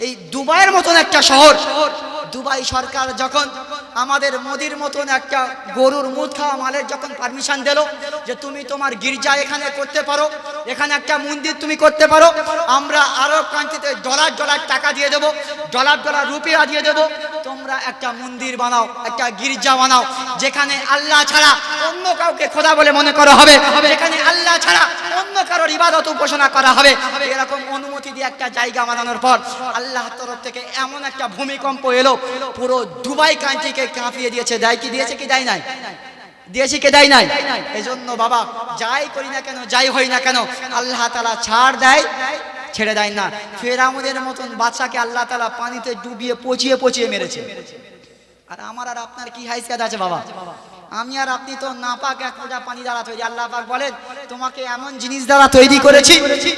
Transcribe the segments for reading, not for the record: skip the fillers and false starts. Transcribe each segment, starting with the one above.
এই দুবাইয়ের মতন একটা শহর, দুবাই সরকার যখন আমাদের মোদির মতন একটা গরুর মুদ খাওয়া মালের যখন পারমিশন দিল যে তুমি তোমার গির্জা এখানে করতে পারো, এখানে একটা মন্দির তুমি করতে পারো, আমরা আরব কান্ট্রিতে ডলার ডলার টাকা দিয়ে দেবো, ডলার ডলার রুপিয়া দিয়ে দেবো, তোমরা একটা মন্দির বানাও, একটা গির্জা বানাও, যেখানে আল্লাহ ছাড়া অন্য কাউকে খোদা বলে মনে করা হবে, যেখানে আল্লাহ ছাড়া অন্য কারোর ইবাদত উপাসনা করা হবে। এরকম অনুমতি দিয়ে একটা জায়গা বানানোর পর আল্লাহর তরফ থেকে এমন একটা ভূমিকম্প এলো, পুরো দুবাই কান্ট্রিকে কাঁপিয়ে দিয়েছে। দেয় কি দিয়েছে কি দেয় নাই? দিয়েছে কি দেয় নাই? এজন্য বাবা যাই করি না কেন, যাই হই না কেন, আল্লাহ তাআলা ছাড় দেয়, ছেড়ে দেয় না। ফেরাউনের মতন বাদশাকে আল্লাহ তাআলা পানিতে ডুবিয়ে পচিয়ে পচিয়ে মেরেছে। আর আমার আর আপনার কি হাইসিয়াত আছে বাবা? আমি আর আপনি তো নাপাক এক ফোঁটা পানি দ্বারা তৈরি। আল্লাহ পাক বলেন তোমাকে এমন জিনিস দ্বারা তৈরি করেছি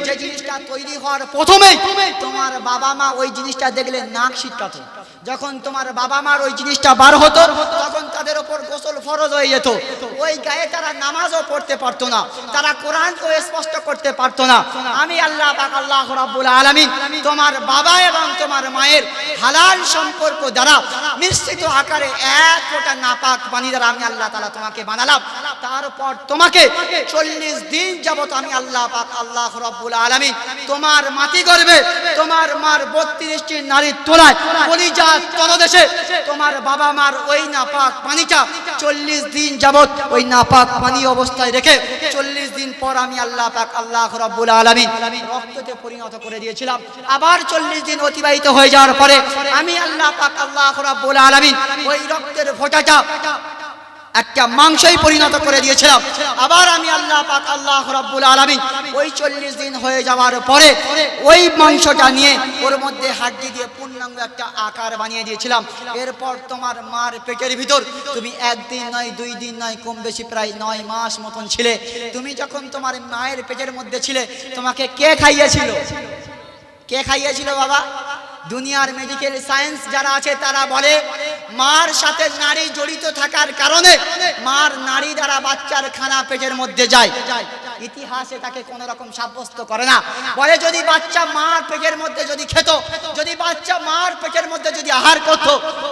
যে জিনিসটা তৈরি হওয়ার প্রথমেই তোমার বাবা মা ওই জিনিসটা দেখলে নাক ছিটকাতো। যখন তোমার বাবা মার ওই জিনিসটা বার হতো তখন তাদের উপর গোসল ফরজ হয়ে যেত। ওই গায়ে তারা নামাজও পড়তে পারতো না, তারা কোরআনকে স্পষ্ট করতে পারতো না। আমি আল্লাহ পাক আল্লাহ রাব্বুল আলামিন তোমার বাবা এবং তোমার মায়ের হালাল সম্পর্ক দ্বারা মিশ্রিত আকারে এক ফোঁটা নাপাক পানি দ্বারা আমি আল্লাহ তাআলা তোমাকে বানালাম। তারপর তোমাকে 40 দিন যাবত আমি আল্লাহ পাক আল্লাহ রাব্বুল আলামিন তোমার মাটি গর্ভে তোমার মার 32টি নারীর তোলায় কলিজা তলদেশে তোমার বাবা মার ওই নাপাক পানিটা 40 দিন যাবত ওই নাপাক পানি অবস্থায় রেখে 40 দিন পর আমি আল্লাহ পাক আল্লাহ রাব্বুল আলামিন রক্ততে পরিণত করে দিয়েছিলাম। আবার 40 দিন অতিবাহিত হয়ে যাওয়ার পরে আমি আল্লাহ পাক আল্লাহ রাব্বুল আলামিন ওই রক্তের ফোঁটাটা একটা মাংসই পরিণত করে দিয়েছিলাম। আবার আমি আল্লাহ পাক আল্লাহ রাব্বুল আলামিন ওই 40 দিন হয়ে যাওয়ার পরে ওই মাংসটা নিয়ে ওর মধ্যে হাড্ডি দিয়ে পূর্ণাঙ্গ একটা আকার বানিয়ে দিয়েছিলাম। এরপর তোমার মার পেটের ভিতর তুমি একদিন নয়, 2 দিন নয়, কম বেশি প্রায় 9 মাস মতন ছিলে। তুমি যখন তোমার মায়ের পেটের মধ্যে ছিলে তোমাকে কে খাইয়েছিল? কে খাইয়েছিল বাবা? দুনিয়ার মেডিকেল সায়েন্স যারা আছে তারা বলে মার সাথে নারী জড়িত থাকার কারণে মার নারী দ্বারা বাচ্চার খানা পেটের মধ্যে যায়। ইতিহাসে তাকে কোন রকম সাব্যস্ত করে না। বলে যদি বাচ্চা মার পেটের মধ্যে যদি খেত, যদি বাচ্চা মার পেটের মধ্যে যদি আহার করত,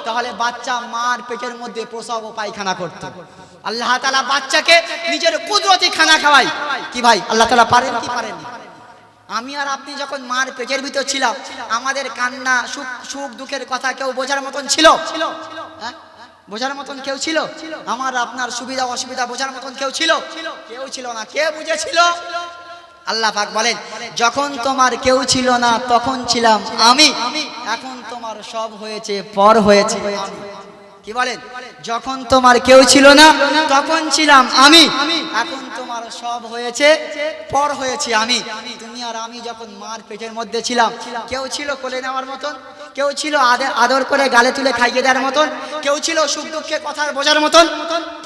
তাহলে বাচ্চা মার পেটের মধ্যে প্রসব ও পায়খানা করত। আল্লাহ তাআলা বাচ্চাকে নিজের কুদরতি খানা খাওয়ায়। কি ভাই আল্লাহ তাআলা পারেন কি পারেন না? আমি আর আপনি যখন মার পেটের ভিতর ছিলাম আমাদের কান্না সুখ দুঃখের কথা কেউ বোঝার মতন ছিল? হ্যাঁ, বোঝার মতন কেউ ছিল? আমার আপনার সুবিধা অসুবিধা বোঝার মতন কেউ ছিল? কেউ ছিল না। কে বুঝেছিল? আল্লাহ পাক বলেন যখন তোমার কেউ ছিল না তখন ছিলাম আমি, এখন তোমার সব হয়েছে পর হয়েছে। কি বলেন? যখন তোমার কেউ ছিল না তখন ছিলাম আমি, এখন তোমার সব হয়েছে পর হয়েছে আমি। তুমি আর আমি যখন মার পেটের মধ্যে ছিলাম কেউ ছিল কোলে নেওয়ার মতন? কেউ ছিল আদর করে গালে তুলে খাইয়ে দেওয়ার মতন? কেউ ছিল সুখ দুঃখে কথা বোঝার মতন?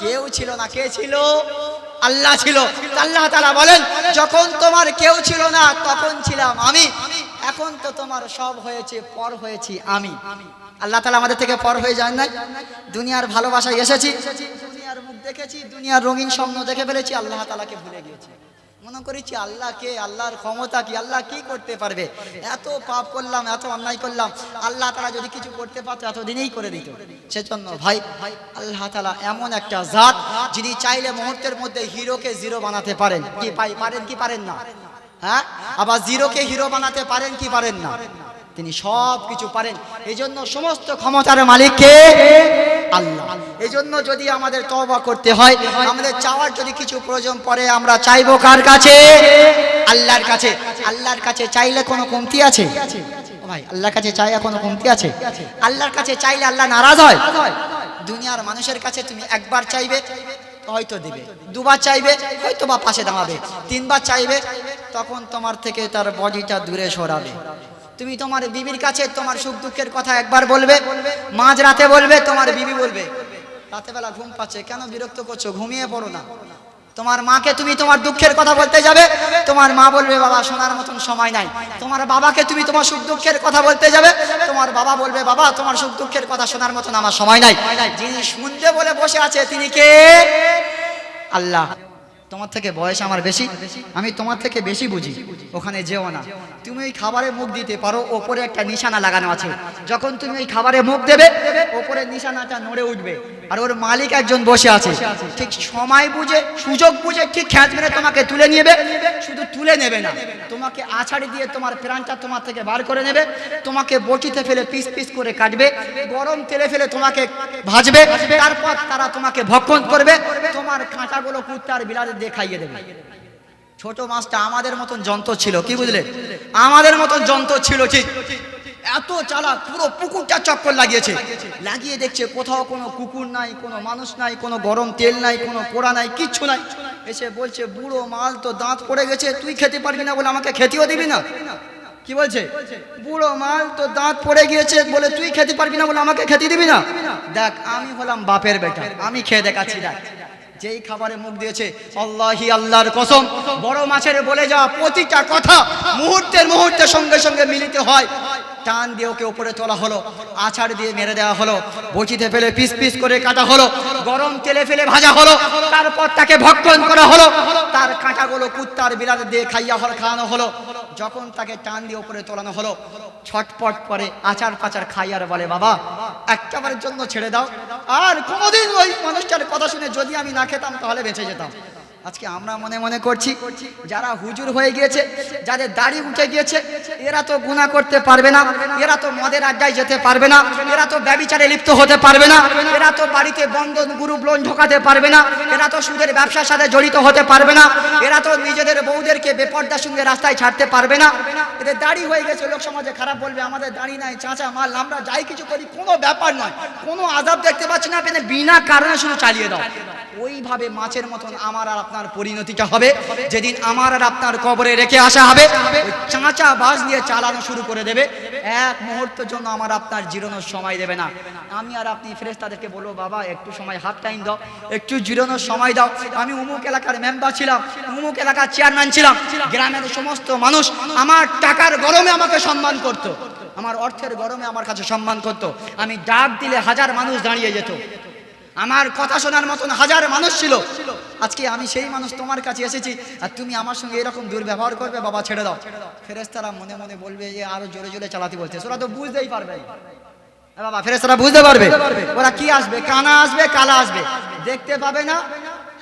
কেউ ছিল না। কে ছিল? আল্লাহ ছিল। আল্লাহ তাআলা বলেন যখন তোমার কেউ ছিল না তখন ছিলাম আমি, এখন তো তোমার সব হয়েছে পর হয়েছি আমি। আল্লাহ তাআলা আমাদের থেকে পর হয়ে যায় নাই। দুনিয়ার ভালোবাসায় এসেছি, দুনিয়ার মুখ দেখেছি, দুনিয়ার রঙিন স্বপ্ন দেখে ফেলেছি, আল্লাহ তাআলাকে ভুলে গিয়েছি। মনে করেছি আল্লাহ কে, আল্লাহর ক্ষমতা কি, আল্লাহ কি করতে পারবে? এত পাপ করলাম, এত অন্যায় করলাম, আল্লাহ তাআলা যদি কিছু করতে পারতো এতদিনেই করে দিত। সেজন্য ভাই আল্লাহ তাআলা এমন একটা জাত যিনি চাইলে মুহূর্তের মধ্যে হিরোকে জিরো বানাতে পারেন। কি পারেন কি পারেন না? হ্যাঁ, আবার জিরোকে হিরো বানাতে পারেন কি পারেন না? তিনি সব কিছু পারেন। এই জন্য সমস্ত ক্ষমতার মালিক কে? আল্লাহ। এই জন্য যদি আমাদের তওবা করতে হয়, আমাদের চাওয়ার যদি কিছু প্রয়োজন পড়ে আমরা চাইবো কার কাছে? আল্লাহর কাছে। আল্লাহর কাছে চাইলে কোনো কমতি আছে ভাই? আল্লাহর কাছে চাইলে কোনো কমতি আছে? আল্লাহর কাছে চাইলে আল্লাহ নারাজ হয়? দুনিয়ার মানুষের কাছে তুমি একবার চাইবে হয়তো দিবে, দুবার চাইবে হয়তো বা পাশে দাঁড়াবে, তিনবার চাইবে তখন তোমার থেকে তার বডিটা দূরে সরাবে। তুমি তোমার বিবির কাছে তোমার সুখ দুঃখের কথা একবার বলবে, মাঝ রাতে বলবে, তোমার বিবি বলবে রাতে বেলা ঘুম পাচ্ছে, কেন বিরক্ত করছো, ঘুমিয়ে পড়ো না। তোমার মাকে তুমি তোমার দুঃখের কথা বলতে যাবে, তোমার মা বলবে বাবা শোনার মতন সময় নাই। তোমার বাবাকে তুমি তোমার সুখ দুঃখের কথা বলতে যাবে, তোমার বাবা বলবে বাবা তোমার সুখ দুঃখের কথা শোনার মতন আমার সময় নাই। যিনি শুনতে বলে বসে আছে তিনি কে? আল্লাহ। তোমার থেকে বয়স আমার বেশি, আমি তোমার থেকে বেশি বুঝি, ওখানে যেও না। তুমি ওই খাবারে মুখ দিতে পারো, ওপরে একটা নিশানা লাগানো আছে, যখন তুমি ওই খাবারে মুখ দেবে ওপরে নিশানাটা নড়ে উঠবে, আর ওর মালিক একজন বসে আছে, ঠিক সময় বুঝে সুযোগ বুঝে ঠিক খ্যাঁচ মেরে তোমাকে তুলে নেবে। শুধু তুলে নেবে না, তোমাকে আছাড়ি দিয়ে তোমার প্রাণটা তোমার থেকে বার করে নেবে, তোমাকে বটিতে ফেলে পিস পিস করে কাটবে, গরম তেলে ফেলে তোমাকে ভাজবে, তারপর তারা তোমাকে ভক্ষণ করবে, তোমার কাঁটাগুলো কুত্তার বিলাতে দিয়ে খাইয়ে দেবে। ছোট মাছটা আমাদের মতন যন্ত্র ছিল, কি বুঝলে, আমাদের মতন যন্ত্র ছিল ঠিক। এত চালাক, পুরো পুকুরটা চক্কর লাগিয়েছে, লাগিয়ে দেখছে কোথাও কোনো কুকুর নাই, কোনো মানুষ নাই, কোনো গরম তেল নাই, কোনো পোড়া নাই, কিচ্ছু নাই। এসে বলছে, বুড়ো মাল তো দাঁত পড়ে গেছে, তুই খেতে পারবি না বলে আমাকে খেতেও দিবি না। কি বলছে, বুড়ো মাল তো দাঁত পড়ে গিয়েছে বলে তুই খেতে পারবি না বলে আমাকে খেতে দিবি না। দেখ, আমি হলাম বাপের বেটা, আমি খেয়ে দেখাচ্ছি। দেখ, যেই খাবারে মুখ দিয়েছে, আল্লাহি আল্লাহর কসম, বড় মাছের বলে যাওয়া প্রতিটা কথা মুহূর্তে সঙ্গে সঙ্গে মিলিত হয়। টান দিয়ে ওকে উপরে তোলা হলো, আছাড় দিয়ে মেরে দেওয়া হলো, বচিতে ফেলে পিস পিস করে কাটা হলো, গরম তেলে ফেলে ভাজা হলো, তারপর তাকে ভক্ষণ করা হলো, তার কাঁটাগুলো কুত্তার বিলাতে দিয়ে খাওয়ানো হলো। যখন তাকে টান দিয়ে উপরে তোলানো হলো, ছটপট করে আচার পাচার খাই আর বলে, বাবা একটাবারের জন্য ছেড়ে দাও, আর কোনোদিন ওই মানুষটার কথা শুনে যদি আমি না খেতাম তাহলে বেঁচে যেতাম। আজকে আমরা মনে মনে করছি যারা হুজুর হয়ে গিয়েছে, যাদের দাড়ি উঠে গিয়েছে, এরা তো গুনাহ করতে পারবে না, এরা তো মদের আড্ডায় যেতে পারবে না, এরা তো ব্যভিচারে লিপ্ত হতে পারবে না, এরা তো বাড়িতে বন্ধন গ্রুপ লোন ঢোকাতে পারবে না, এরা তো সুদের ব্যবসার সাথে জড়িত হতে পারবে না, এরা তো নিজেদের বউদেরকে বেপর্দার সঙ্গে রাস্তায় ছাড়তে পারবে না। এদের দাড়ি হয়ে গেছে, লোক সমাজে খারাপ বলবে, আমাদের দাড়ি নাই, চাঁচা মাল, আমরা যাই কিছু করি কোনো ব্যাপার নয়, কোনো আযাব দেখতে পাচ্ছি না, বিনা কারণে শুধু চালিয়ে দাও। ওইভাবে মাছের মতন আমার আর আপনার পরিণতিটা হবে যেদিন আমার আর আপনার কবরে রেখে আসা হবে, চাঁচা বাস দিয়ে চালানো শুরু করে দেবে, এক মুহূর্তের জন্য আমার আপনার জিরানোর সময় দেবে না। আমি আর আপনি ফেরেশতাদেরকে বলবো, বাবা একটু সময় হাফ টাইম দাও, একটু জিরানোর সময় দাও। আমি অমুক এলাকার মেম্বার ছিলাম, অমুক এলাকার চেয়ারম্যান ছিলাম, গ্রামের সমস্ত মানুষ আমার টাকার গরমে আমাকে সম্মান করতো, আমার অর্থের গরমে আমার কাছে সম্মান করতো, আমি ডাক দিলে হাজার মানুষ দাঁড়িয়ে যেত, আমার কথা শোনার মতন হাজার মানুষ ছিল। আজকে আমি সেই মানুষ তোমার কাছে এসেছি, আর তুমি আমার সঙ্গে এরকম দুর্ব্যবহার করবে, বাবা ছেড়ে দাও। ফেরেশতারা মনে মনে বলবে, যে আরো জোরে জোরে চালাতে বলছে, ওরা তো বুঝতেই পারবে বাবা, ফেরেশতারা বুঝতে পারবে ওরা কি আসবে, কানা আসবে, কালা আসবে, দেখতে পাবে না,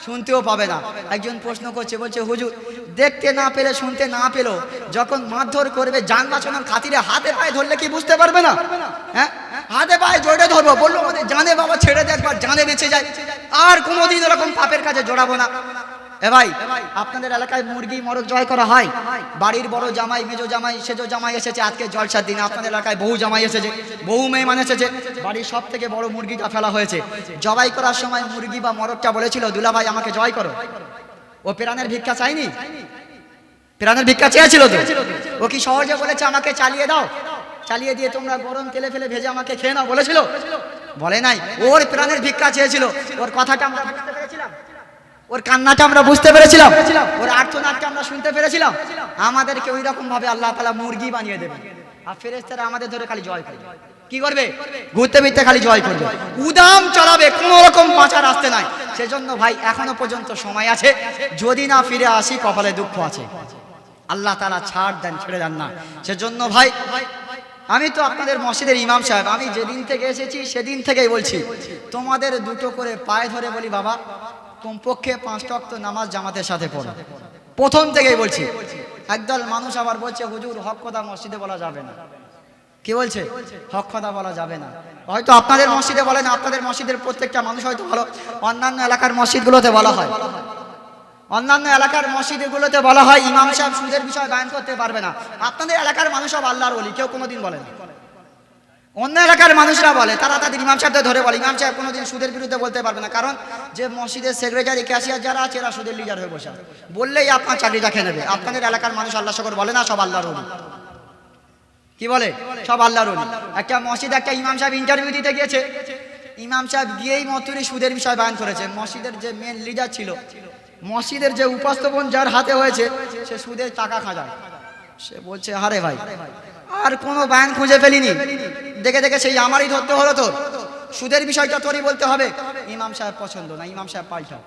শুনতেও পাবে না। একজন প্রশ্ন করছে, বলছে, হুজুর দেখতে না পেলে, শুনতে না পেলো, যখন মারধর করবে জান বাঁচানোর খাতিরে হাতে পায়ে ধরলে কি বুঝতে পারবে না? হ্যাঁ, হাতে পায়ে জড়ে ধরবো, বললো আমাদের জানে বাবা ছেড়ে দে, একবার জানে বেঁচে যায়, আর কোনোদিন এরকম পাপের কাজে জড়াবো না। এ ভাই, আপনাদের এলাকায় মুরগি মরক জয় করা হয়? বাড়ির বড় জামাই, মেজো জামাই, সেজো জামাই এসেছে আজকে জলসার দিনে, আপনাদের এলাকায় বহু জামাই এসেছে, বহু মেহমান এসেছে, বাড়ির সব থেকে বড় মুরগিটা ফেলা হয়েছে। জবাই করার সময় মুরগি বা মরকটা বলেছিল, দুলা ভাই আমাকে জয় করো। ও প্রাণের ভিক্ষা চাইনি, প্রাণের ভিক্ষা চেয়েছিল তো, ও কি সহজে বলেছে আমাকে চালিয়ে দাও, চালিয়ে দিয়ে তোমরা গরম তেলে ফেলে ভেজে আমাকে খেয়ে নাও বলেছিল? বলে নাই, ওর প্রাণের ভিক্ষা চেয়েছিল। ওর কথাটা আমরা বুঝতে পেরেছিলাম, ওর কান্নাটা আমরা বুঝতে পেরেছিলাম, ওর আর্তনাদটা আমরা শুনতে পেরেছিলাম। আমাদেরকে ওই রকম ভাবে আল্লাহ তাআলা মুরগি বানিয়ে দেবে, আর ফেরেশতারা আমাদের ধরে খালি জয় করবে। কি করবে? ঘুরতে ফিরতে খালি জয় করবে, উদাম চালাবে, কোনো রকম বাঁচার রাস্তা নাই। সেজন্য ভাই এখনো পর্যন্ত সময় আছে, যদি না ফিরে আসি কপালে দুঃখ আছে, আল্লাহ তাআলা ছাড় দেন, ছেড়ে দেন না। সেজন্য ভাই, আমি তো আপনাদের মসজিদের ইমাম সাহেব, আমি যেদিন থেকে এসেছি সেদিন থেকেই বলছি, তোমাদের দুটো করে পায়ে ধরে বলি, বাবা কমপক্ষে 5 ওয়াক্ত নামাজ জামাতের সাথে পড়ো, প্রথম থেকেই বলছি। একদল মানুষ আবার বলছে, হুজুর হক কথা মসজিদে বলা যাবে না। কি বলছে? হক কথা বলা যাবে না। হয়তো আপনাদের মসজিদে বলেন, আপনাদের মসজিদের প্রত্যেকটা মানুষ হয়তো ভালো, অন্যান্য এলাকার মসজিদগুলোতে বলা হয়, অন্যান্য এলাকার মসজিদগুলোতে বলা হয় ইমাম সাহেব সুদের বিষয় বয়ান করতে পারবে না। আপনাদের এলাকার মানুষ সব আল্লাহর ওলি, কেউ কোনোদিন বলে না। অন্য এলাকার মানুষরা বলে, তারা তাদের ইমাম সাহেবদের ধরে বলে, ইমাম সাহেব কোনোদিন সুদের বিরুদ্ধে বলতে পারবে না, কারণ যে মসজিদের সেক্রেটারি, ক্যাশিয়ার যারা আছে এরা সুদের লিডার হয়ে বসে, বললেই আপনার চাকরিটা খেয়ে নেবে। আপনাদের এলাকার মানুষ আল্লাহ শকর বলে না, সব আল্লাহর ওলি। কি বলে? সব আল্লাহর ওলি। একটা মসজিদ, একটা ইমাম সাহেব ইন্টারভিউ দিতে গিয়েছে, ইমাম সাহেব গিয়েই মতুরি সুদের বিষয় বয়ান করেছে। মসজিদের যে মেন লিডার ছিল, মসজিদের যে উপস্থাপন যার হাতে হয়েছে, সে সুদের টাকা খাজায়। সে বলছে, আরে ভাই আর কোনো বয়ান খুঁজে ফেলিনি, দেখে দেখে সেই আমারই ধরতে হলো, তোর সুদের বিষয়টা তোরই বলতে হবে। ইমাম সাহেব পছন্দ না, ইমাম সাহেব পাল্টাও।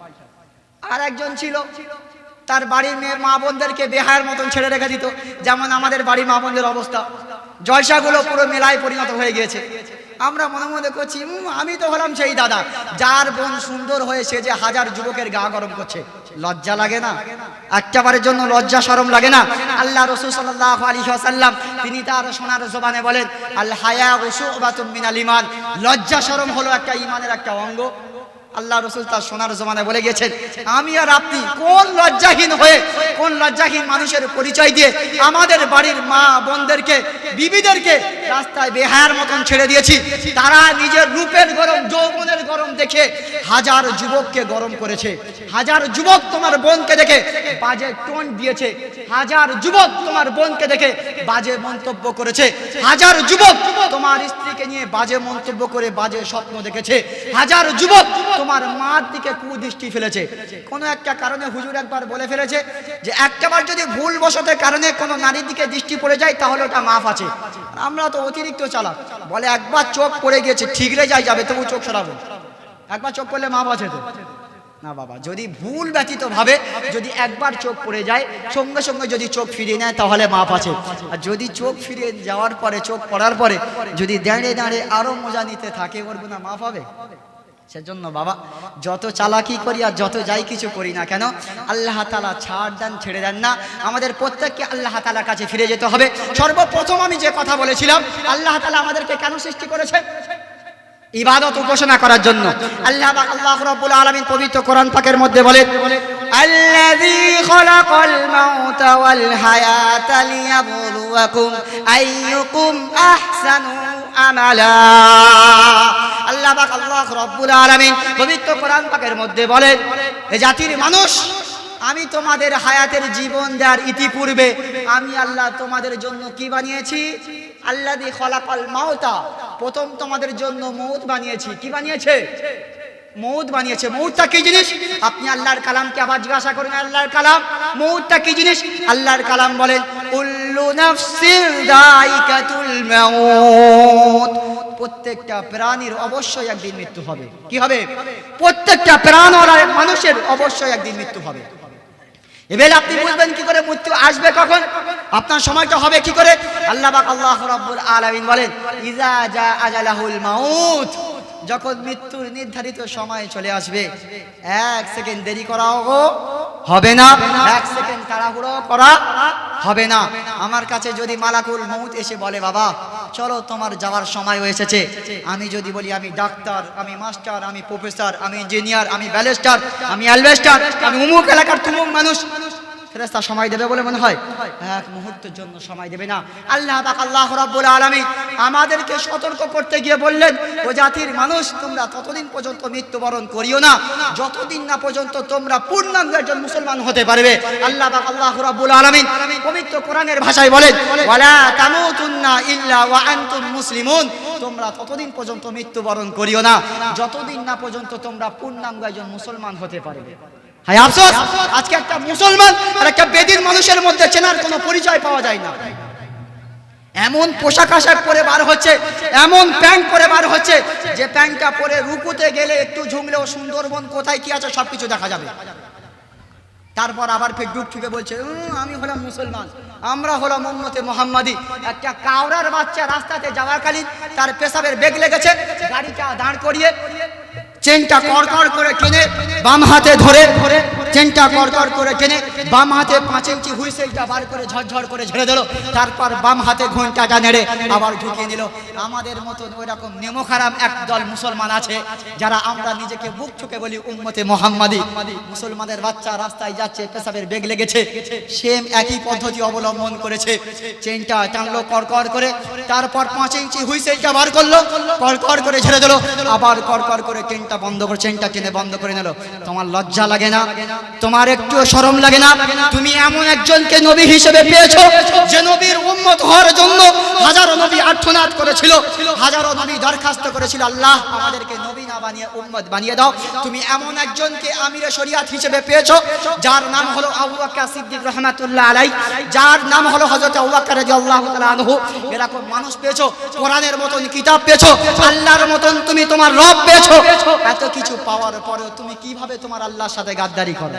আর একজন ছিল তার বাড়ির মেয়ে মা বোনদেরকে বেহায়ার মতন ছেড়ে রেখে দিত, যেমন আমাদের বাড়ির মা বোনদের অবস্থা। জলসাগুলো পুরো মেলায় পরিণত হয়ে গিয়েছে। আমরা মনে মনে করছি আমি তো হলাম সেই দাদা যার বোন সুন্দর হয়েছে যে হাজার যুবকের গা গরম করছে। লজ্জা লাগে না? একটাবারের জন্য লজ্জা শরম লাগে না? আল্লাহ রাসূল সাল্লাল্লাহু আলাইহি ওয়াসাল্লাম তিনি তার সোনার জবানে বলেন, আল হায়াউ শুবাতুম মিনাল ঈমান, লজ্জা শরম হলো একটা ঈমানের একটা অঙ্গ। আল্লাহ রাসূল তার সোনার জবানে বলে গেছেন, আমি আর আপনি কোন লজ্জাহীন হয়ে, কোন লজ্জাহীন মানুষের পরিচয় দিয়ে আমাদের বাড়ির মা বোনদেরকে, বিবিদেরকে রাস্তায় বেহায়ার মতন ছেড়ে দিয়েছি। তারা নিজের রূপের গরম, যৌবনের গরম দেখে হাজার যুবককে গরম করেছে। হাজার যুবক তোমার বোনকে দেখে বাজে টোন দিয়েছে। হাজার যুবক তোমার বোনকে দেখে বাজে মন্তব্য করেছে। হাজার যুবক তোমার স্ত্রীকে নিয়ে বাজে মন্তব্য করে বাজে স্বপ্ন দেখেছে। হাজার যুবক তোমার মার দিকে কুদৃষ্টি ফেলেছে। কোনো একটা কারণে হুজুর একবার বলে ফেলেছে যে একটাবার যদি ভুল বশতের কারণে কোনো নারীর দিকে দৃষ্টি পড়ে যায় তাহলে ওটা মাফ আছে। আমরা তো অতিরিক্ত চালাক, বলে একবার চোখ পড়ে গিয়েছে ঠিকরে যাবে তবু চোখ সরাবো, একবার চোখ পড়লে মাফ আছে তো না বাবা। যদি ভুল ব্যতীত ভাবে যদি একবার চোখ পড়ে যায় সঙ্গে সঙ্গে যদি চোখ ফিরিয়ে নেয় তাহলে মাপ আছে। আর যদি চোখ ফিরিয়ে যাওয়ার পরে, চোখ পড়ার পরে যদি দাঁড়িয়ে দাঁড়িয়ে আরো মজা নিতে থাকে, বলবো না মাপ হবে? সেজন্য বাবা যত চালাকি করি আর যত যাই কিছু করি না কেন, আল্লাহ তাআলা ছাড় দেন, ছেড়ে দেন না। আমাদের প্রত্যেককে আল্লাহ তাআলার কাছে ফিরে যেতে হবে। সর্বপ্রথম আমি যে কথা বলেছিলাম, আল্লাহ তাআলা আমাদেরকে কেন সৃষ্টি করেছেন? ইবাদত উপাসনা করার জন্য। আল্লাহ রাব্বুল আলামিন পবিত্র কোরআন পাকের মধ্যে বলেন, আল্লাযী খালাকাল মাউতা ওয়াল হায়াতা লিয়াবলুয়াকুম আইয়ুকুম আহসানু আমালা। আল্লাহ রাব্বুল আলামিন পবিত্র কোরআন পাকের মধ্যে বলেন, এ জাতির মানুষ, আমি তোমাদের হায়াতের জীবন দেওয়ার ইতিপূর্বে আমি আল্লাহ তোমাদের জন্য কি বানিয়েছি? আল্লাযী খালাকাল মাউতা, প্রথম তোমাদের জন্য মউত বানিয়েছি। কি বানিয়েছে? মউত বানিয়েছে। মউতটা কি জিনিস? আপনি আল্লাহর কালামকে আবার জিজ্ঞাসা করুন, আল্লাহর কালাম মউতটা কি জিনিস? আল্লাহর কালাম বলেন, কুল্লু নাফসিন যায়িকাতুল মাউত, প্রত্যেকটা প্রাণীর অবশ্যই একদিন মৃত্যু হবে। কি হবে? প্রত্যেকটা প্রাণওয়ালা মানুষের অবশ্যই একদিন মৃত্যু হবে। এবার আপনি বুঝবেন কি করে মৃত্যু আসবে কখন, আপনার সময়টা হবে কি করে? আল্লাহ রাব্বুল আলামিন বলেন, ইজা জা আজালাহুল মাউত, যখন মৃত্যুর নির্ধারিত সময় চলে আসবে, এক সেকেন্ড দেরি করাও হবে না, এক সেকেন্ড তাড়াহুড়ো করা হবে না। আমার কাছে যদি মালাকুল মউত এসে বলে, বাবা চলো তোমার যাওয়ার সময় এসেছে, আমি যদি বলি আমি ডাক্তার, আমি মাস্টার, আমি প্রফেসর, আমি ইঞ্জিনিয়ার, আমি ব্যারিস্টার, আমি অ্যালবেস্টার, আমি অমুক এলাকার তুমুক মানুষ, ফেরেশতা সময় দেবে বলে মনে হয়? এক মুহূর্তের জন্য সময় দেবে না। আল্লাহ রাব্বুল আলামিন আমাদেরকে সতর্ক করতে গিয়ে বললেন, ও জাতির মানুষ, তোমরা ততদিন পর্যন্ত মৃত্যুবরণ করিও না যতদিন না পর্যন্ত তোমরা পূর্ণাঙ্গ একজন মুসলমান হতে পারবে। আল্লাহ রাব্বুল আলামিন পবিত্র কোরআনের ভাষায় বলেন, ওয়ালা তামুতুন্না ইল্লা ওয়া আনতুম মুসলিমুন, তোমরা ততদিন পর্যন্ত মৃত্যুবরণ করিও না যতদিন না পর্যন্ত তোমরা পূর্ণাঙ্গ একজন মুসলমান হতে পারবে। হায় আফসোস, আজকে একটা মুসলমান আর একটা বেদির মানুষের মধ্যে চেনার কোনো পরিচয় পাওয়া যায় না। এমন পোশাক আশাক পরে বার হচ্ছে, এমন প্যান্ট পরে বার হচ্ছে যে প্যান্টটা পরে রুকুতে গেলে একটু ঝুমলেও সুন্দরবন কোথায় কি আছে সবকিছু দেখা যাবে। তারপর আবার ফেসবুক থেকে বলছে, আমি হলাম মুসলমান, আমরা হলাম উম্মতে মুহাম্মাদি। একটা কাওড়ার বাচ্চা রাস্তাতে যাওয়াকালীন তার পেশাবের বেগ লেগেছে, গাড়িটা দাঁড় করিয়ে চেনটা কড়কড় করে টেনে বাম হাতে ধরে, চেনটা কড়কড় করে টেনে বাম হাতে 5 ইঞ্চি হুইসেলটা বার করে ঝরঝর করে ঝেড়ে দিল, তারপর বাম হাতে ঘন্টাটা নেড়ে আবার ঢুকিয়ে নিল। আমাদের মতন ওই রকম নেমোখারাম একদল মুসলমান আছে যারা আমরা নিজেকে বুক ঠুকে বলি উম্মতে মুহাম্মাদি। মুসলমানের বাচ্চা রাস্তায় যাচ্ছে, পেশাবের বেগ লেগেছে, সেম একই পদ্ধতি অবলম্বন করেছে, চেনটা টানলো কড়কড় করে, তারপর 5 ইঞ্চি হুইসেলটা বার করলো, কড়কড় করে ঝেড়ে দিল, আবার কড়কড় করে চেনটা বন্ধ করে, চেনটা টেনে বন্ধ করে নিল। তোমার লজ্জা লাগে না? তোমার একটু শরম লাগে না? তুমি এমন একজনকে নবী হিসেবে পেয়েছো যে নবীর উম্মত হওয়ার জন্য হাজারো নবী আর্তনাদ করেছিল, হাজারো নবী দরখাস্ত করেছিল, আল্লাহ আমাদেরকে নবী না বানিয়ে উম্মত বানিয়ে দাও। তুমি এমন একজনকে আমিরে শরিয়াত হিসেবে পেয়েছো যার নাম হলো আবু বকর সিদ্দিক রাহমাতুল্লাহ আলাইহি, যার নাম হলো হযরত আবু বকর রাদিয়াল্লাহু তাআলা আনহু। এরকম মানুষ পেয়েছো, কোরআনের মতন কিতাব পেয়েছো, আল্লাহর মতন তুমি তোমার রব পেয়েছো। এত কিছু পাওয়ার পরেও তুমি কিভাবে তোমার আল্লাহর সাথে গাদ্দারি করো?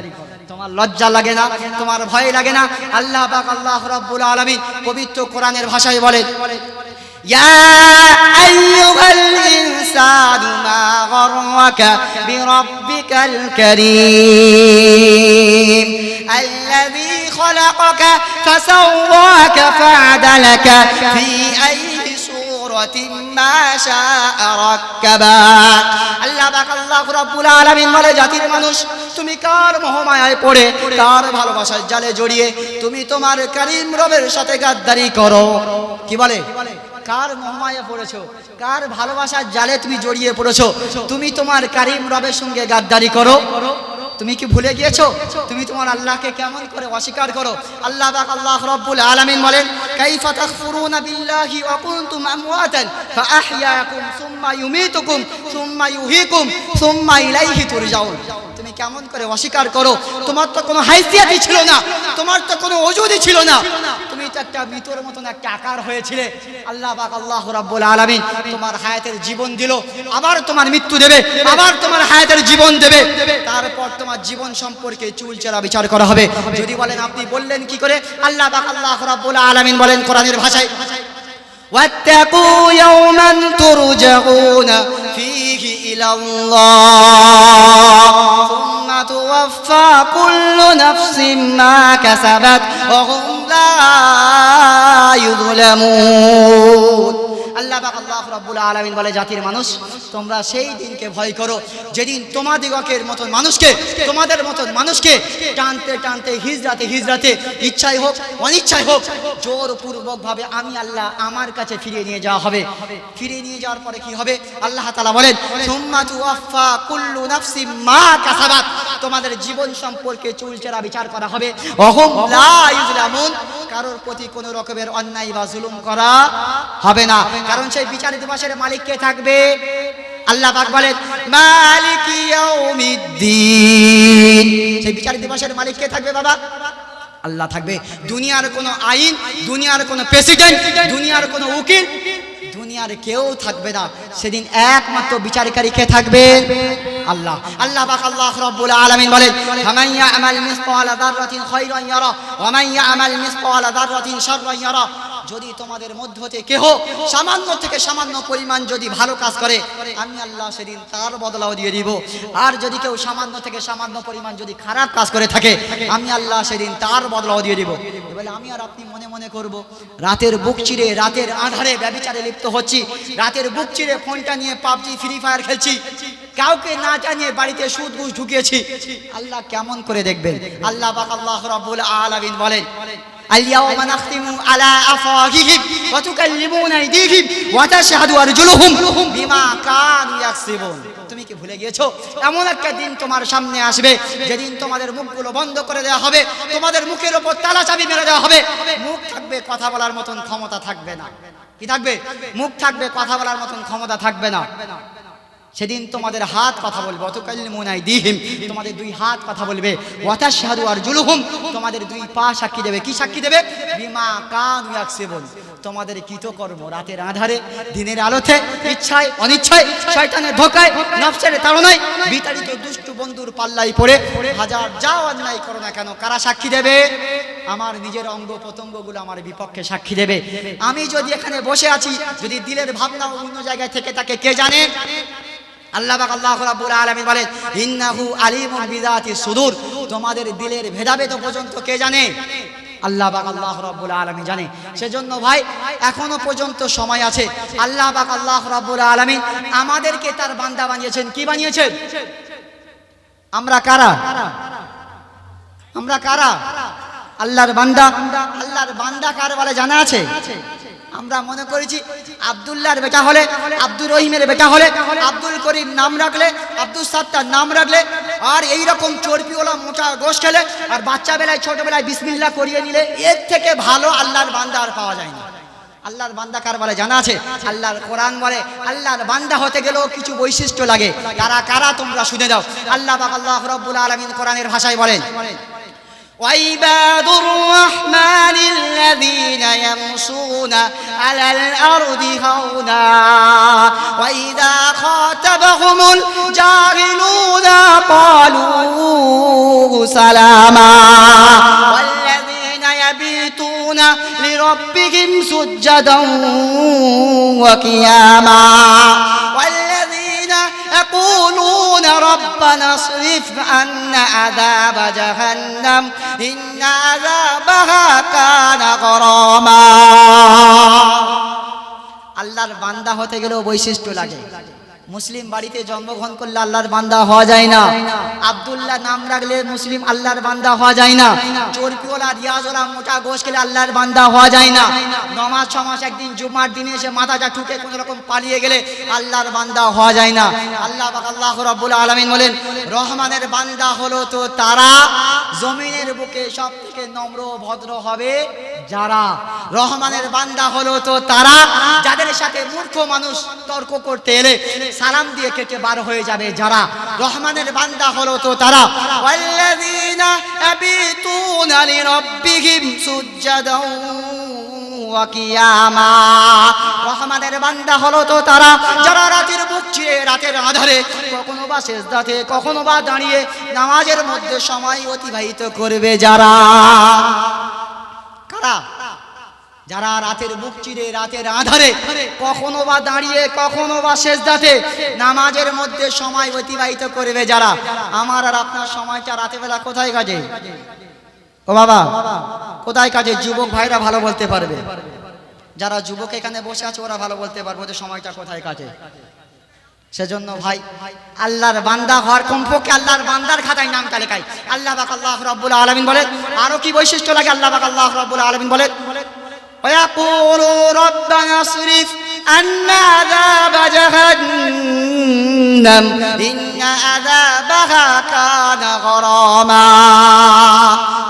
তোমার লজ্জা লাগে না? তোমার ভয় লাগে না? আল্লাহ পাক আল্লাহ রাব্বুল আলামিন পবিত্র কোরআনের ভাষায় বলেন, ইয়া আইয়ুহাল ইনসানু মা গররাকা বিরাব্বিকাল কারীম আল্লাযী খালাকাকা ফাসাওয়াকা ফাআদালাকা ফি আইয়ি সূরাতিন মা শাআ রাক্কাবাক। আল্লাহ পাক আল্লাহ রাব্বুল আলামিন বলে, জাতির মানুষ, তুমি কার মোহমায়ায় পড়ে, কার ভালোবাসার জালে জড়িয়ে তুমি তোমার কারীম রবের সাথে গাদ্দারি করো? কি বলে? কার মোহমায়ায় পড়েছো, কার ভালোবাসার জালে তুমি জড়িয়ে পড়েছো, তুমি তোমার কারীম রবের সঙ্গে গাদ্দারি করো? তুমি কি ভুলে গিয়েছো তুমি তোমার আল্লাহকে কেমন করে অস্বীকার করো? আল্লাহ পাক আল্লাহ রাব্বুল আলামিন বলেন, কাইফা তাকফুরুনা বিল্লাহি ওয়া কুনতুম আমওয়াতান ফাআহইয়াকুম সুম্মা ইউমীতুকুম সুম্মা ইউহীকুম সুম্মা ইলাইহি তুরজাউন। তুমি কেমন করে অস্বীকার করো? তোমার তো কোনো হাইসিয়াতই ছিল না, তোমার তো কোনো ওজুদই ছিল না, তুমি তো একটা মৃতর মতন একটা আকার হয়েছিলে। আল্লাহ পাক আল্লাহ রাব্বুল আলামিন তোমার হায়াতের জীবন দিল, আবার তোমার মৃত্যু দেবে, আবার তোমার হায়াতের জীবন দেবে, তারপর তোমার জীবন সম্পর্কে চুলচেরা বিচার করা হবে। যদি বলেন আপনি বললেন কি করে? আল্লাহ পাক আল্লাহ রাব্বুল আলামিন বলেন কোরআনের ভাষায়, ওয়াত্তাকু ইয়াওমান তুরজাউনা ফীহি ইলাল্লাহ সুম্মা তুওয়াফা কুল্লু নাফসিন মা কাসাবাত ওয়া হুম লা ইউযলামুন। আল্লাহ পাক আল্লাহ রাব্বুল আলামিন বলে, জাতির মানুষ, তোমরা সেই দিনকে ভয় করো যেদিন তোমাদিগকের মতন মানুষকে, তোমাদের মতন মানুষকে টানতে টানতে হিজরাতে হিজরাতে, ইচ্ছাই হোক অনিচ্ছাই হোক, জোরপূর্বক ভাবে আমি আল্লাহ আমার কাছে ফিরিয়ে নিয়ে যাওয়া হবে। ফিরিয়ে নিয়ে যাওয়ার পরে কি হবে? আল্লাহ তাআলা বলেন, সুম্মা তুওয়াফা কুল্লু নাফসিন মা কাসাবাত, তোমাদের জীবন সম্পর্কে চুলচেরা বিচার করা হবে। ওয়া হুম লা ইউযলামুন, কারোর প্রতি কোনো রকমের অন্যায় বা জুলুম করা হবে না। কারণ সেই বিচার দিবসের মালিক কে থাকবে? আল্লাহ পাক বলেন, মালিকি ইয়াউমিদ্দিন। সেই বিচার দিবসের মালিক কে থাকবে বাবা? আল্লাহ থাকবে। দুনিয়ার কোনো আইন, দুনিয়ার কোনো প্রেসিডেন্ট, দুনিয়ার কোনো উকিল, দুনিয়ার কেউ থাকবে না। সেদিন একমাত্র বিচারকারী কে থাকবে? আল্লাহ। আল্লাহ পাক আল্লাহ রাব্বুল আলামিন বলেন, ফামান ইয়ামাল মিসকালা যাররাতিন খায়রান ইয়ারা ওয়া মান ইয়ামাল মিসকালা যাররাতিন শাররান ইয়ারা। যদি তোমাদের মধ্য থেকে কেহ সামান্য থেকে সামান্য পরিমাণ যদি ভালো কাজ করে, আমি আল্লাহ সেদিন তার বদলাও দিয়ে দিব। আর যদি কেউ সামান্য থেকে সামান্য পরিমাণ যদি খারাপ কাজ করে থাকে, আমি আল্লাহ সেদিন তার বদলাও দিয়ে দিব। বলে আমি আর আপনি মনে মনে করব, রাতের বুক চিরে, রাতের আঁধারে ব্যভিচারে লিপ্ত হচ্ছি, রাতের বুক চিরে ফোনটা নিয়ে পাবজি ফ্রি ফায়ার খেলছি, কাউকে না জানিয়ে বাড়িতে সুদ ঘুষ ঢুকিয়েছি, আল্লাহ কেমন করে দেখবেন? আল্লাহ পাক আল্লাহ রাব্বুল আলামিন বলেন, اليوم نختم على أفواههم وتكلمنا أيديهم وتشهد أرجلهم بما كانوا يكسبون। তুমি কি ভুলে গিয়েছো? এমন একটা দিন তোমার সামনে আসবে যেদিন তোমাদের মুখগুলো বন্ধ করে দেওয়া হবে, তোমাদের মুখের উপর তালা চাবি মেরে দেওয়া হবে, মুখ থাকবে কথা বলার মতন ক্ষমতা থাকবে না। কি থাকবে? মুখ থাকবে, কথা বলার মতন ক্ষমতা থাকবে না। সেদিন তোমাদের হাত কথা বলবে, ওয়াতুকাল্লিমুনা আইদিহিম, তোমাদের দুই হাত কথা বলবে, ওয়াতাশহাদু আরজুলুহুম, তোমাদের দুই পা সাক্ষী দেবে। কি সাক্ষী দেবে? বিমা কানু ইয়াকসিবুন, তোমাদের কৃতকর্ম। রাতের আঁধারে, দিনের আলোতে, ইচ্ছায় অনিচ্ছায়, শয়তানের ধোঁকায়, নফসের তাড়নায়, বিতাড়িত দুষ্টু বন্ধুর পাল্লায় পড়ে হাজার যা অন্যায় করো না কেন, কারা সাক্ষী দেবে? আমার নিজের অঙ্গ প্রত্যঙ্গগুলো আমার বিপক্ষে সাক্ষী দেবে। আমি যদি এখানে বসে আছি, যদি দিলের ভাবনা অন্য জায়গায় থেকে থাকে, কে জানে? আল্লাহ পাক আল্লাহ রাব্বুল আলামিন বলেন, ইন্নাহু আলিমুন বিযাতিস সুদূর, তোমাদের দিলের ভেদাভেদ পর্যন্ত কে জানে? আল্লাহ পাক আল্লাহ রাব্বুল আলামিন জানে। সেজন্য ভাই, এখনো পর্যন্ত সময় আছে। আল্লাহ পাক আল্লাহ রাব্বুল আলামিন আমাদেরকে তার বান্দা বানিয়েছেন। কি বানিয়েছেন? আমরা কারা? আমরা কারা? আল্লাহর বান্দা। আল্লাহর বান্দা কার বলে জানা আছে? আমরা মনে করেছি আব্দুল্লাহর বেটা হলে, আব্দুর রহিমের বেটা হলে, আব্দুল করিম নাম রাখলে, আব্দুল সাত্তার নাম রাখলে আর এই রকম চর্বিওয়ালা মোটা গোশত খেলে আর বাচ্চা বেলায় ছোটবেলায় বিসমিল্লাহ করিয়ে নিলে এর থেকে ভালো আল্লাহর বান্দা আর পাওয়া যায় না। আল্লাহর বান্দা কার বলে জানা আছে? আল্লাহর কোরআন বলে আল্লাহর বান্দা হতে গেলেও কিছু বৈশিষ্ট্য লাগে। কারা কারা তোমরা শুনে দাও। আল্লাহ পাক আল্লাহ রাব্বুল আলামিন কোরআনের ভাষায় বলেন, وعباد الرحمن الذين يمشون على الأرض هونا وإذا خاطبهم الجاهلون قالوا سلاما والذين يبيتون لربهم سجدا وقياما والذين يقولون ربنا اصرف عنا عذاب جهنم إن عذابها كان غراما। আল্লাহর বান্দা হতে গেলেও বৈশিষ্ট্য লাগে। মুসলিম বাড়িতে জন্মগ্রহণ করলে আল্লাহর বান্দা হওয়া যায় না। আব্দুল্লাহ নাম রাখলে মুসলিম আল্লাহর বান্দা হওয়া যায় না। চর্বিওয়ালা রিয়াজওয়ালা মোটা গোশ খেলে আল্লাহর বান্দা হওয়া যায় না। নমাজ ছমাস একদিন জুমার দিনে এসে মাথাটা ঠুকে কোনো রকম পালিয়ে গেলে আল্লাহর বান্দা হওয়া যায় না। আল্লাহ পাক আল্লাহ রাব্বুল আলামিন বলেন, রহমানের বান্দা হলো তো তারা জমিনের বুকে সব থেকে নম্র ভদ্র হবে যারা। রহমানের বান্দা হলো তো তারা যাদের সাথে মূর্খ মানুষ তর্ক করতে এলে সালাম দিয়ে কেটে বার হয়ে যাবে যারা। রহমানের বান্দা হলো তো তারা ওয়াল্লাযীনা ইয়াবিতুনা লিরাব্বিহিম সুজদাও ওয়া কিয়ামা। রহমানের বান্দা হলো তো তারা যারা রাতের বুক চিরে রাতের আঁধারে কখনো বা সিজদাতে কখনো বা দাঁড়িয়ে নামাজের মধ্যে সময় অতিবাহিত করবে যারা। কারা? যারা রাতের বুক চিরে রাতের আঁধারে কখনো বা দাঁড়িয়ে কখনো বা সিজদাতে নামাজের মধ্যে সময় অতিবাহিত করবে যারা। আমার আর আপনার সময়টা রাতের বেলা কোথায় কাজে? ও বাবা কোথায় কাজে? যুবক ভাইরা ভালো বলতে পারবে। যারা যুবক এখানে বসে আছে ওরা ভালো বলতে পারবে যে সময়টা কোথায় কাজে। সেজন্য ভাই আল্লাহর বান্দা হওয়ার কমপক্ষে আল্লাহর বান্দার খাতায় নামটা লেখাই। আল্লাহ পাক আল্লাহ রাব্বুল আলামিন বলেন, আরো কি বৈশিষ্ট্য লাগে? আল্লাহ পাক আল্লাহ রাব্বুল আলামিন বলেন, ويقولوا ربنا اصرف عنا عذاب جهنم إن عذابها كان غراما।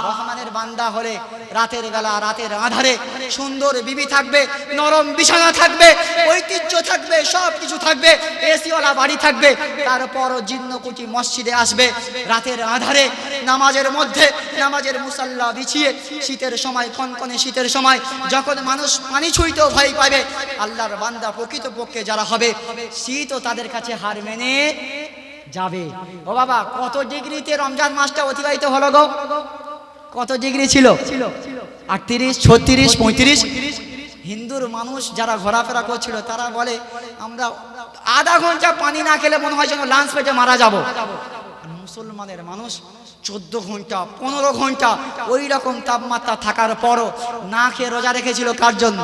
রহমানের বান্দা হলে রাতের বেলা রাতের আঁধারে সুন্দর বিবি থাকবে, নরম বিছানা থাকবে, ঐতিহ্য থাকবে, সব কিছু থাকবে, এসিওয়ালা বাড়ি থাকবে। তারপর জিন্নকুটি মসজিদে আসবে রাতের আঁধারে নামাজের মধ্যে নামাজের মুসাল্লা বিছিয়ে শীতের সময় কনকনে শীতের সময় যখন মানুষ পানি ছুঁইতেও ভয় পাবে, আল্লাহর বান্দা প্রকৃতপক্ষে যারা হবে শীতও তাদের কাছে হার মেনে যাবে। ও বাবা কত ডিগ্রিতে রমজান মাসটা অতিবাহিত হলো গো? কত ডিগ্রি ছিল? 38, 36, 35। হিন্দুর মানুষ যারা ঘোরাফেরা করছিল তারা বলে আমরা আধা ঘন্টা পানি না খেলে মনে হয় যেন লাঞ্চ পেটে মারা যাব। মুসলমানের মানুষ 14 ঘন্টা 15 ঘন্টা ওই রকম তাপমাত্রা থাকার পরও না খেয়ে রোজা রেখেছিল। কার জন্য?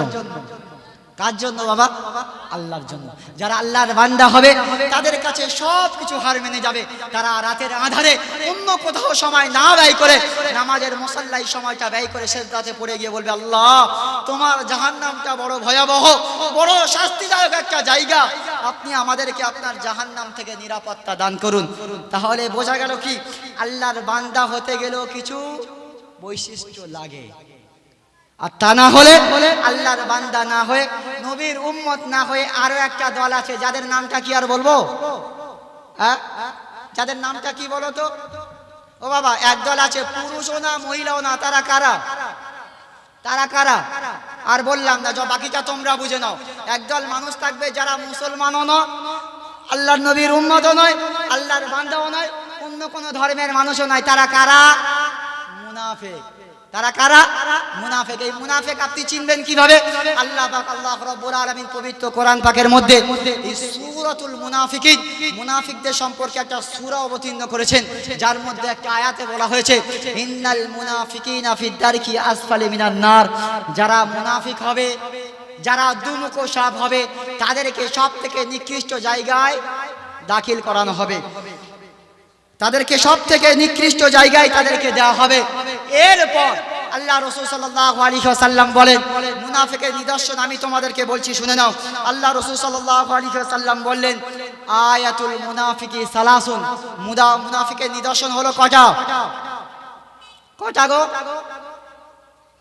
কার জন্য বাবা? আল্লাহর জন্য। যারা আল্লাহর বান্দা হবে তাদের কাছে সব কিছু হার মেনে যাবে। তারা রাতের আঁধারে অন্য কোথাও সময় না ব্যয় করে নামাজের মুসাল্লায় সময়টা ব্যয় করে সিজদাতে পড়ে গিয়ে বলবে, আল্লাহ তোমার জাহান্নামটা বড় ভয়াবহ, বড় শাস্তিদায়ক একটা জায়গা, আপনি আমাদেরকে আপনার জাহান্নাম থেকে নিরাপত্তা দান করুন। তাহলে বোঝা গেল কি আল্লাহর বান্দা হতে গেলেও কিছু বৈশিষ্ট্য লাগে। আর তা না হলে আল্লাহর বান্দা না হয়ে নবীর উম্মত না হয়ে আরো একটা দল আছে যাদের নামটা কি আর বলবো? যাদের নামটা কি বলো তো? ও বাবা এক দল আছে পুরুষও না মহিলাও না। তারা কারা? তারা কারা? আর বললাম না, বাকিটা তোমরা বুঝে নাও। একদল মানুষ থাকবে যারা মুসলমানও নয়, আল্লাহর নবীর উম্মতও নয়, আল্লাহর বান্দাও নয়, অন্য কোনো ধর্মের মানুষও নয়। তারা কারা? মুনাফিক। তারা কারা? মুনাফিক। এই মুনাফিক আপনি চিনবেন কিভাবে? আল্লাহ পাক আল্লাহ রাব্বুল আলামিন পবিত্র কোরআন পাকের মধ্যে এই সূরাতুল মুনাফিকিন মুনাফিকদের সম্পর্কে একটা সূরা অবতীর্ণ করেছেন, যার মধ্যে একটা আয়াতে বলা হয়েছে ইন্নাল মুনাফিকিনা ফিদ দারকি আসফালি মিনান নার। যারা মুনাফিক হবে, যারা দুমুখো সাপ হবে, তাদেরকে সব থেকে নিকৃষ্ট জায়গায় দাখিল করানো হবে, তাদেরকে সব থেকে নিকৃষ্ট জায়গায় তাদেরকে দেওয়া হবে। এরপর আল্লাহ রাসূল সাল্লাল্লাহু আলাইহি ওয়াসাল্লাম বলেন, মুনাফিকের নিদর্শন আমি তোমাদেরকে বলছি, শুনে নাও। আল্লাহ রাসূল সাল্লাল্লাহু আলাইহি ওয়াসাল্লাম বললেন, আয়াতুল মুনাফিকি সালাসুন, মুনাফিকের নিদর্শন হলো কটা? কটা গো?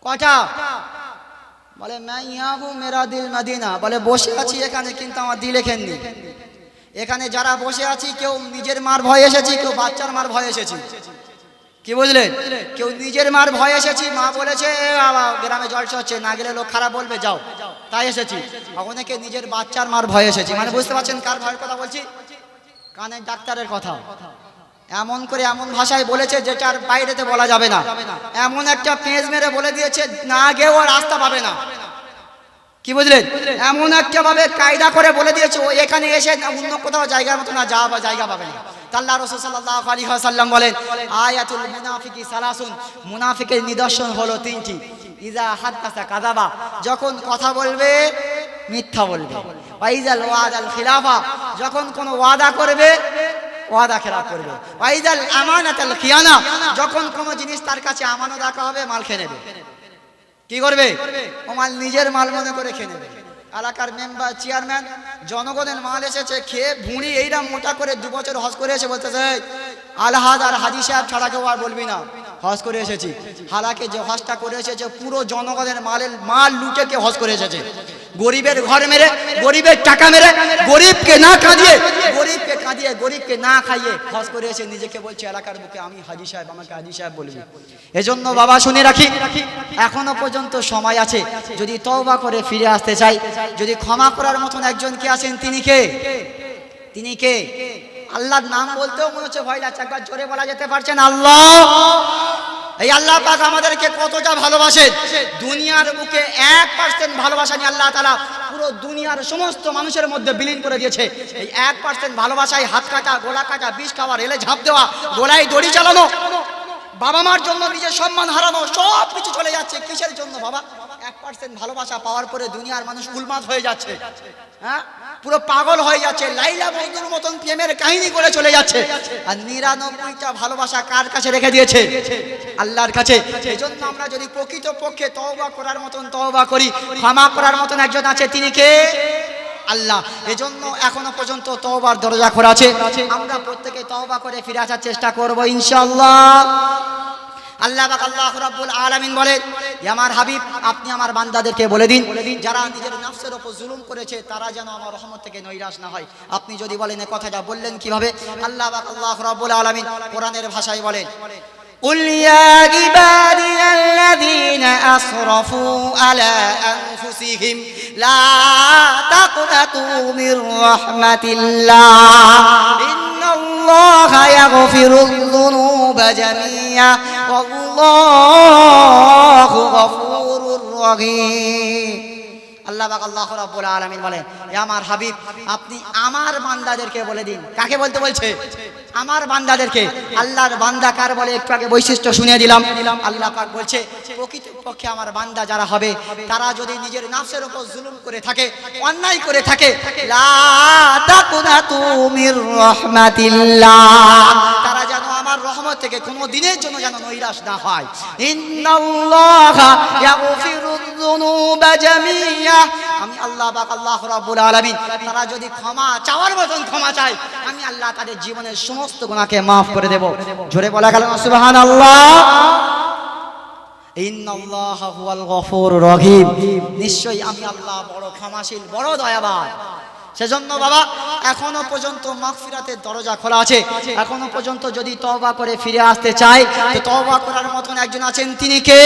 কটা? বলে মাইয়াহু মেরা দিল মদিনা, বলে বসে আছি এখানে কিন্তু আমার দিল এখানে। এখানে যারা বসে আছি কেউ নিজের মার ভয় এসেছি, কেউ বাচ্চার মার ভয় এসেছি। কি বুঝলেন? কেউ নিজের মার ভয় এসেছি, মা বলেছে বাবা গ্রামে জলসা হচ্ছে, না গেলে লোক খারাপ বলবে, যাও, তাই এসেছি। অনেকে নিজের বাচ্চার মার ভয় এসেছি। মানে বুঝতে পারছেন কার ভয়ের কথা বলছি? কানের ডাক্তারের কথা। এমন করে এমন ভাষায় বলেছে যেটার বাইরেতে বলা যাবে না। এমন একটা পেঁচ মেরে বলে দিয়েছে না গেও রাস্তা পাবে না। কি বুঝলেন? এমন একটা ভাবে কায়দা করে বলে দিয়েছে ও এখানে এসে অন্য কোথাও জায়গার মতো না যাওয়া বা জায়গা পাবে না। আল্লাহ রাসূল সাল্লাল্লাহু আলাইহি ওয়াসাল্লাম বলেন, আয়াতুল মুনাফিকি সালাসুন, মুনাফিকের নিদর্শন হলো তিনটি। ইজা হাদাসা কাযাবা, যখন কথা বলবে মিথ্যা বলবে। ওয়াইজাল ওয়াদাল খিলাফা, যখন কোনো ওয়াদা করবে ওয়াদা খেলাফ করবে। ওয়াইজাল আমানাতাল খিয়ানা, যখন কোনো জিনিস তার কাছে আমানত রাখা হবে মাল খেয়ে নেবে। কি করবে? ও মাল নিজের মাল মনে করে খেয়ে নেবে। এলাকার মেম্বার চেয়ারম্যান জনগণের মাল এসেছে খেয়ে ভুঁড়ি এইরা মোটা করে 2 বছর হজ করে এসে বলতেছে আলহাজ আর হাজি সাহেব ছাড়া কেউ আর বলবি না, হজ করে এসেছি। হালাকে যে হজটা করে এসেছে পুরো জনগণের মাল লুটে কে হজ করে এসেছে। গরিবের ঘর মেরে, গরিবের টাকা মেরে, গরিবকে না কাঁদিয়ে, গরিবকে না খাইয়ে হজ করে এসে নিজেকে বলছে এলাকার বুকে আমি হাজি সাহেব, আমাকে হাজি সাহেব বলবি। এজন্য বাবা শুনে রাখি, এখনো পর্যন্ত সময় আছে। যদি তওবা করে ফিরে আসতে চাই, যদি ক্ষমা করার মতন একজন কে আছেন, তিনি কে? তিনি কে? আল্লাহর নাম বলতেও মনে হচ্ছে ভয় লাগছে, একবার জোরে বলা যেতে পারছেন আল্লাহ? এই আল্লাহ পাক আমাদেরকে কতটা ভালোবাসেন। দুনিয়ার বুকে 1% ভালোবাসা নিয়ে আল্লাহ তাআলা পুরো দুনিয়ার সমস্ত মানুষের মধ্যে বিলীন করে দিয়েছে। এই 1% ভালোবাসায় হাত কাটা, গলা কাটা, বিষ খাওয়া, রেলে ঝাঁপ দেওয়া, গোলায় দড়ি চালানো, বাবা মার জন্য নিজের সম্মান হারানো, সব কিছু চলে যাচ্ছে। কিসের জন্য বাবা? 1% ভালোবাসা পাওয়ার পরে দুনিয়ার মানুষ উন্মাদ হয়ে যাচ্ছে, হ্যাঁ, পুরো পাগল হয়ে যাচ্ছে, লাইলা মজনুর মতন প্রেমের কাহিনী করে চলে যাচ্ছে। আর 99টা ভালোবাসা কার কাছে রেখে দিয়েছে? আল্লাহর কাছে। এজন্য আমরা যদি প্রকৃতপক্ষে তওবা করার মতন তওবা করি, ক্ষমা করার মতন একজন আছে, তিনি কে? আল্লাহ। এজন্য এখনো পর্যন্ত তওবার দরজা খোলা আছে। আমরা প্রত্যেকে তওবা করে ফিরে আসার চেষ্টা করব ইনশাআল্লাহ। আল্লাহ পাক আল্লাহ রাব্বুল আলামিন বলেন, আমার হাবিব আপনি আমার বান্দাদেরকে বলে দিন যারা নিজের নফসের উপর জুলুম করেছে তারা যেন আমার রহমত থেকে নৈরাশ না হয়। আপনি যদি বলেন এই কথাটা বললেন কিভাবে? আল্লাহ পাক আল্লাহ রাব্বুল আলামিন কোরআনের ভাষায় বলেন, قل يا عبادي الذين أسرفوا على أنفسهم لا تقنطوا من رحمة الله إن الله يغفر الذنوب جميعا والله غفور رحيم। আল্লাহ পাক আল্লাহ রাব্বুল আলামিন বলেন, হে আমার হাবিব আপনি আমার বান্দাদেরকে বলে দিন। কাকে বলতে বলছে? আমার বান্দাদেরকে। আল্লাহর বান্দা কার বলে একটু আগে বৈশিষ্ট্য শুনিয়ে দিলাম। আল্লাহ পাক বলছে প্রকৃতপক্ষে আমার বান্দা যারা হবে তারা যদি নিজের নফসের উপর জুলুম করে থাকে, অন্যায় করে থাকে, লা তাকুনাতু মির রাহমাতিল্লাহ, তারা যেন আমার রহমত থেকে কোনো দিনের জন্য যেন নৈরাশ না হয়। ইন্নাল্লাহা ইয়াগফিরুয যুনুবা জামিআ, আমি আল্লাহ পাক আল্লাহ রাব্বুল আলামিন তারা যদি ক্ষমা চাওয়ার মতন ক্ষমা চায় আমি আল্লাহ তাদের জীবনের সমস্ত গুনাহকে maaf করে দেব। জোরে বলা গেল না সুবহানাল্লাহ। ইন্নাল্লাহা হুয়াল গফুরুর রহিম, নিশ্চয়ই আমি আল্লাহ বড় ক্ষমাশীল, বড় দয়াবান। সেজন্য বাবা এখনো পর্যন্ত মাগফিরাতের দরজা খোলা আছে। এখনো পর্যন্ত যদি তওবা করে ফিরে আসতে চাই তো তওবা করার মতন একজন আছেন, তিনি কে?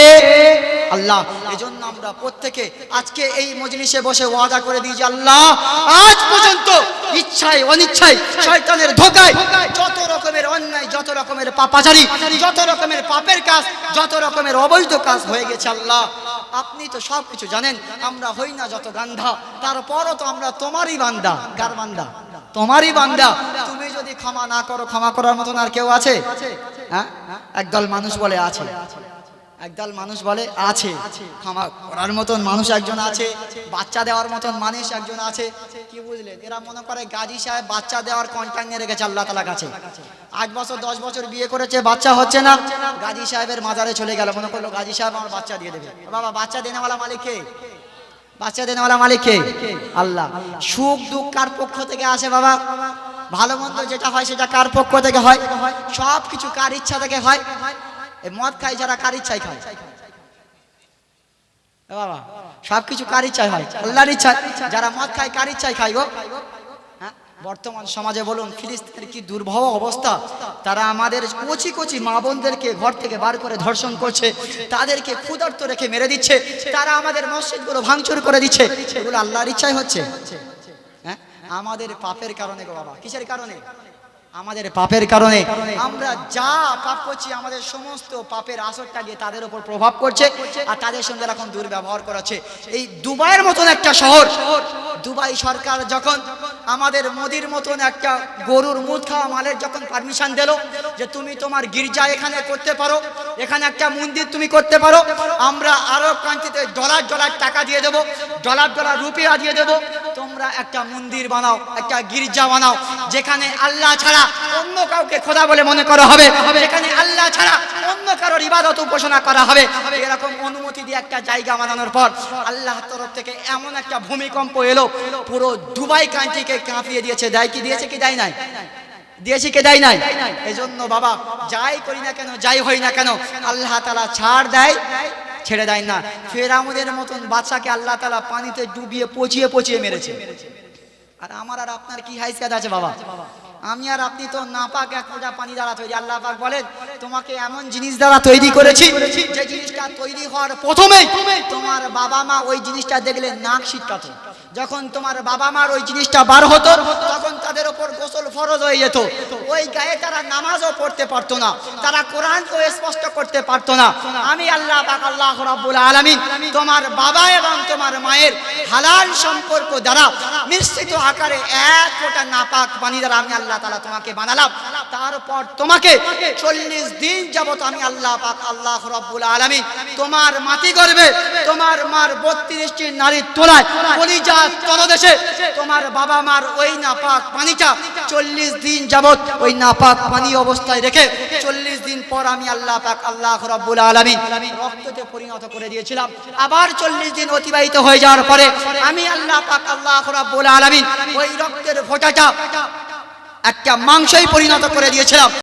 আল্লাহ। এজন্য আমরা প্রত্যেকে আজকে এই মজলিসে বসে ওয়াদা করে দিই যে আল্লাহ আজ পর্যন্ত ইচ্ছায় অনিচ্ছায় শয়তানের ধোঁকায় যত রকমের অন্যায়, যত রকমের পাপাচারী, যত রকমের পাপের কাজ, যত রকমের অবৈধ কাজ হয়ে গেছে আল্লাহ আপনি তো সব কিছু জানেন। আমরা হই না যত গান্ধা, তারপরও তো আমরা তোমারই বান্দা। কার বান্দা? তোমারই বান্দা। তুমি যদি ক্ষমা না করো ক্ষমা করার মতন আর কেউ আছে? হ্যাঁ, একদল মানুষ বলে আছে। একদল মানুষ বলে আছে, ক্ষমা করার মতন মানুষ একজন আছে, বাচ্চা দেওয়ার মতন মানুষ একজন আছে। কি বুঝলেন? এরা মনে করে গাজী সাহেব বাচ্চা দেওয়ার কন্ট্রাক্ট নিয়ে রেখেছে আল্লাহ তাআলার কাছে। 8 বছর 10 বছর বিয়ে করেছে, বাচ্চা হচ্ছে না, গাজী সাহেবের মাজারে চলে গেল, মনে করলো গাজী সাহেব আমার বাচ্চা দিয়ে দেবে। বাবা, বাচ্চা দেনেওয়ালা মালিক কে? বাচ্চা দেনেওয়ালা মালিক কে? আল্লাহ। সুখ দুঃখ কার পক্ষ থেকে আসে বাবা? ভালো মন্দ যেটা হয় সেটা কার পক্ষ থেকে হয়? সব কিছু কার ইচ্ছা থেকে হয়? এই মদ খায় যারা, কার ইচ্ছায় খায় বাবা? সবকিছু কার ইচ্ছায় হয়? আল্লাহর ইচ্ছায়। যারা মদ খায় কার ইচ্ছায় খায় গো? হ্যাঁ, বর্তমান সমাজে বলুন ফিলিস্তিনের কি দুর্ভব অবস্থা। তারা আমাদের কচি কচি মা বোনদেরকে ঘর থেকে বার করে ধর্ষণ করছে, তাদেরকে ক্ষুধার্ত রেখে মেরে দিচ্ছে, তারা আমাদের মসজিদগুলো ভাঙচুর করে দিচ্ছে। এগুলো আল্লাহর ইচ্ছায় হচ্ছে? হ্যাঁ, আমাদের পাপের কারণে গো বাবা। কিসের কারণে? আমাদের পাপের কারণে। আমরা যা পাপ করছি, আমাদের সমস্ত পাপের আসরটা গিয়ে তাদের উপর প্রভাব করছে, আর তাদের সঙ্গে এখন দুর্ব্যবহার করাচ্ছে। এই দুবাইয়ের মতন একটা শহর, দুবাই সরকার যখন আমাদের মোদির মতন একটা গরুর মুখ খাওয়া মালের যখন পারমিশন দিল যে তুমি তোমার গির্জা এখানে করতে পারো, এখানে একটা মন্দির তুমি করতে পারো, আমরা আরব কান্ট্রিতে ডলার ডলার টাকা দিয়ে দেবো, ডলার ডলার রুপিয়া দিয়ে দেবো, তোমরা একটা মন্দির বানাও, একটা গির্জা বানাও, যেখানে আল্লাহ ছাড়া অন্য কাউকে খোদা বলে মনে করা হবে, যেখানে আল্লাহ ছাড়া অন্য কারোর ইবাদত উপাসনা করা হবে। এরকম অনুমতি দিয়ে একটা জায়গা বানানোর পর আল্লাহর তরফ থেকে এমন একটা ভূমিকম্প এলো, পুরো দুবাই কান্ট্রিকে কাঁপিয়ে দিয়েছে। দেয় কি দিয়েছে কি দেয় নাই? দিয়েছে কি দেয় নাই? এজন্য বাবা, যাই করি না কেন, যাই হই না কেন, আল্লাহ তাআলা ছাড় দেয়, ছেড়ে দেয় না। ফেরাউনের মতন বাদশাকে আল্লাহ তাআলা পানিতে ডুবিয়ে পচিয়ে পচিয়ে মেরেছে। আর আমার আর আপনার কি হাইসিয়াত আছে বাবা? আমি আর আপনি তো নাপাক এক ফোঁটা পানি দ্বারা তৈরি। আল্লাহ পাক বলেন তোমাকে এমন জিনিস দ্বারা তৈরি করেছি যে জিনিসটা তৈরি হওয়ার প্রথমেই তোমার বাবা মা ওই জিনিসটা দেখলে নাক ছিটকাতো। যখন তোমার বাবা মার ওই জিনিসটা বার হতো, তখন তাদের উপর গোসল ফরজ হয়ে যেত। ওই গায়ে তারা নামাজও পড়তে পারতো না, তারা কোরআনকে স্পষ্ট করতে পারতো না। আমি আল্লাহ পাক, আল্লাহ রাব্বুল আলামিন, তোমার বাবা এবং তোমার মায়ের হালাল সম্পর্ক দ্বারা মিশ্রিত আকারে এক ফোঁটা নাপাক পানি দ্বারা আমি আল্লাহ তাআলা তোমাকে বানালাম। তারপর তোমাকে 40 দিন যাবত আমি আল্লাহ পাক, আল্লাহ রাব্বুল আলামিন, তোমার মাটি গর্ভে তোমার মার 32টি নারীর তোলায় কলিজা তলদেশে তোমার বাবা মার ওই নাপাক পানিটা 40 দিন যাবত ওই নাপাক পানি অবস্থায় রেখে 40 দিন পর আমি আল্লাহ পাক, আল্লাহ রাব্বুল আলামিন, রক্ততে পরিণত করে দিয়েছিলাম। আবার 40 দিন অতিবাহিত হয়ে যাওয়ার পরে আমি আল্লাহ পাক, আল্লাহ রাব্বুল আলামিন, ওই রক্তের ফোঁটাটা একটা মাংসই পরিণত করে দিয়েছিলাম।